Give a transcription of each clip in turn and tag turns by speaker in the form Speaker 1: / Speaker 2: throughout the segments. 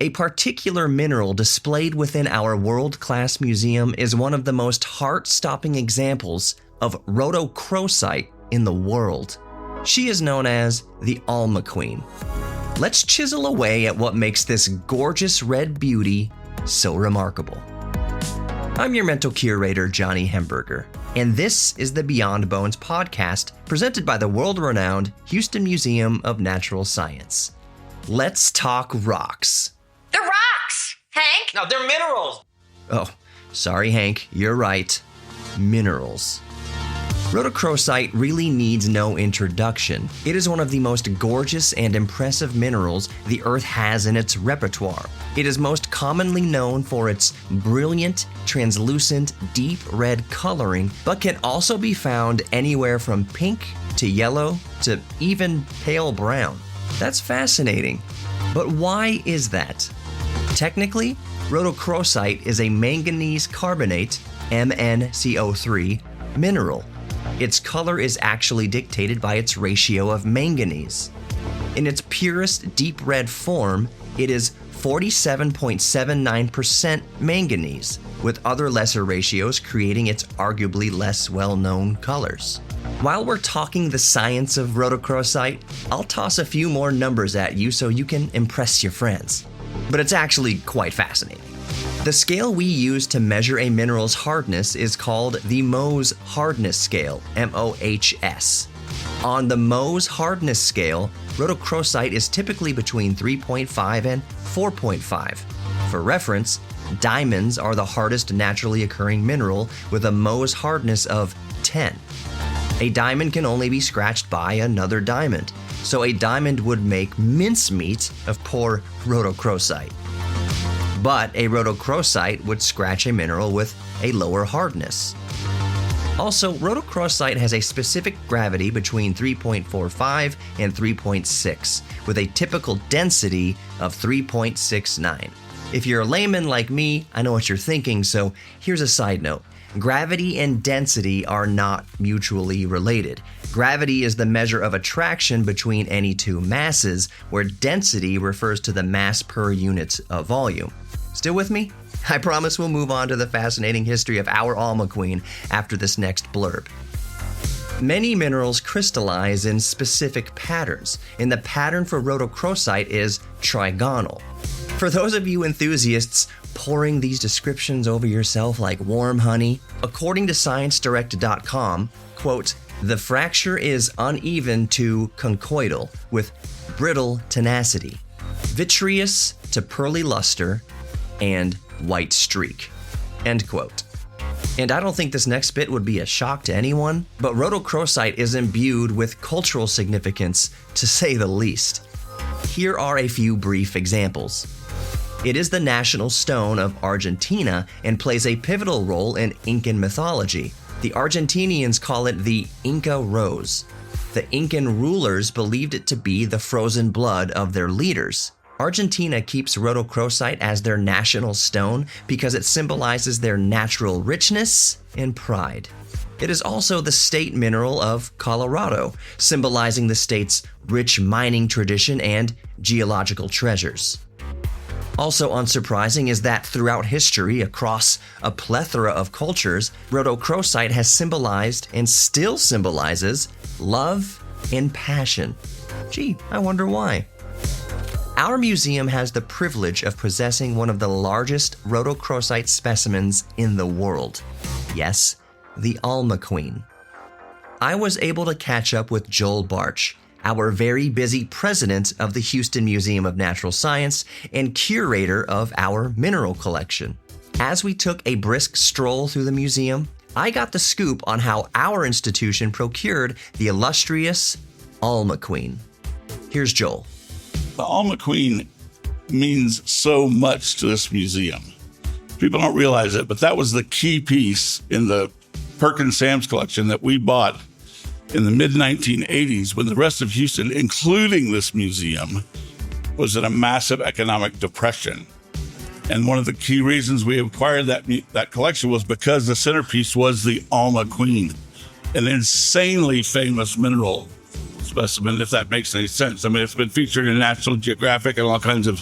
Speaker 1: A particular mineral displayed within our world-class museum is one of the most heart-stopping examples of rhodochrosite in the world. She is known as the Alma Queen. Let's chisel away at what makes this gorgeous red beauty so remarkable. I'm your mental curator, Johnny Hemberger, and this is the Beyond Bones podcast presented by the world-renowned Houston Museum of Natural Science. Let's talk rocks.
Speaker 2: They're rocks, Hank!
Speaker 3: No, they're minerals!
Speaker 1: Oh, sorry, Hank, you're right. Minerals. Rhodochrosite really needs no introduction. It is one of the most gorgeous and impressive minerals the Earth has in its repertoire. It is most commonly known for its brilliant, translucent, deep red coloring, but can also be found anywhere from pink to yellow to even pale brown. That's fascinating. But why is that? Technically, rhodochrosite is a manganese carbonate, MnCO3, mineral. Its color is actually dictated by its ratio of manganese. In its purest deep red form, it is 47.79% manganese, with other lesser ratios creating its arguably less well-known colors. While we're talking the science of rhodochrosite, I'll toss a few more numbers at you so you can impress your friends. But it's actually quite fascinating. The scale we use to measure a mineral's hardness is called the Mohs hardness scale, MOHS. On the Mohs hardness scale, rhodochrosite is typically between 3.5 and 4.5. For reference, diamonds are the hardest naturally occurring mineral with a Mohs hardness of 10. A diamond can only be scratched by another diamond, so a diamond would make mincemeat of poor rhodochrosite. But a rhodochrosite would scratch a mineral with a lower hardness. Also, rhodochrosite has a specific gravity between 3.45 and 3.6, with a typical density of 3.69. If you're a layman like me, I know what you're thinking, so here's a side note. Gravity and density are not mutually related. Gravity is the measure of attraction between any two masses, where density refers to the mass per unit of volume. Still with me? I promise we'll move on to the fascinating history of our Alma Queen after this next blurb. Many minerals crystallize in specific patterns, and the pattern for rhodochrosite is trigonal. For those of you enthusiasts pouring these descriptions over yourself like warm honey, according to ScienceDirect.com, quote, the fracture is uneven to conchoidal with brittle tenacity, vitreous to pearly luster, and white streak, end quote. And I don't think this next bit would be a shock to anyone, but rhodochrosite is imbued with cultural significance, to say the least. Here are a few brief examples. It is the national stone of Argentina and plays a pivotal role in Incan mythology. The Argentinians call it the Inca Rose. The Incan rulers believed it to be the frozen blood of their leaders. Argentina keeps rhodochrosite as their national stone because it symbolizes their natural richness and pride. It is also the state mineral of Colorado, symbolizing the state's rich mining tradition and geological treasures. Also unsurprising is that throughout history, across a plethora of cultures, rhodochrosite has symbolized and still symbolizes love and passion. Gee, I wonder why. Our museum has the privilege of possessing one of the largest rhodochrosite specimens in the world. Yes, the Alma Queen. I was able to catch up with Joel Barch, our very busy president of the Houston Museum of Natural Science and curator of our mineral collection. As we took a brisk stroll through the museum, I got the scoop on how our institution procured the illustrious Alma Queen. Here's Joel.
Speaker 4: The Alma Queen means so much to this museum. People don't realize it, but that was the key piece in the Perkins Sam's collection that we bought in the mid-1980s when the rest of Houston, including this museum, was in a massive economic depression. And one of the key reasons we acquired that collection was because the centerpiece was the Alma Queen, an insanely famous mineral specimen, if that makes any sense. I mean, it's been featured in National Geographic and all kinds of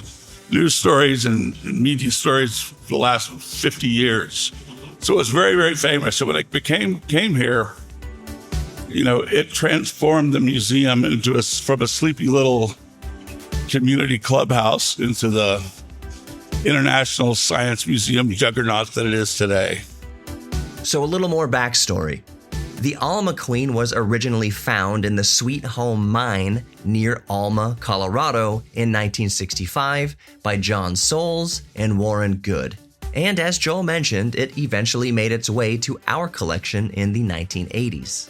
Speaker 4: news stories and media stories for the last 50 years. So it was very, very famous. So when it came here, it transformed the museum from a sleepy little community clubhouse into the international science museum juggernaut that it is today.
Speaker 1: So a little more backstory. The Alma Queen was originally found in the Sweet Home Mine near Alma, Colorado in 1965 by John Soules and Warren Good. And as Joel mentioned, it eventually made its way to our collection in the 1980s.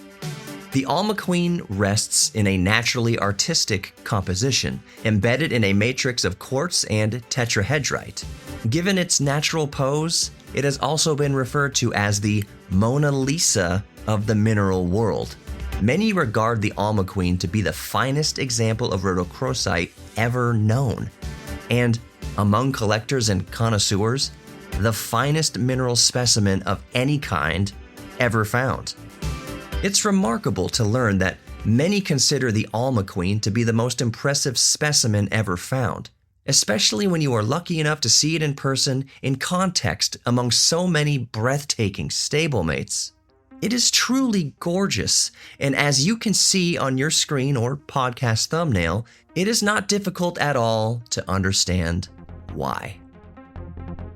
Speaker 1: The Alma Queen rests in a naturally artistic composition, embedded in a matrix of quartz and tetrahedrite. Given its natural pose, it has also been referred to as the Mona Lisa of the mineral world. Many regard the Alma Queen to be the finest example of rhodochrosite ever known, and among collectors and connoisseurs, the finest mineral specimen of any kind ever found. It's remarkable to learn that many consider the Alma Queen to be the most impressive specimen ever found, especially when you are lucky enough to see it in person in context among so many breathtaking stablemates. It is truly gorgeous, and as you can see on your screen or podcast thumbnail, it is not difficult at all to understand why.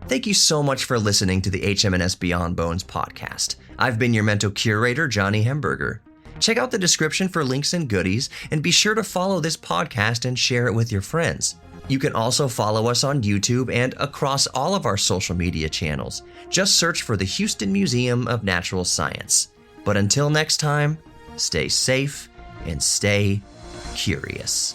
Speaker 1: Thank you so much for listening to the HM&S Beyond Bones podcast. I've been your mental curator, Johnny Hemberger. Check out the description for links and goodies, and be sure to follow this podcast and share it with your friends. You can also follow us on YouTube and across all of our social media channels. Just search for the Houston Museum of Natural Science. But until next time, stay safe and stay curious.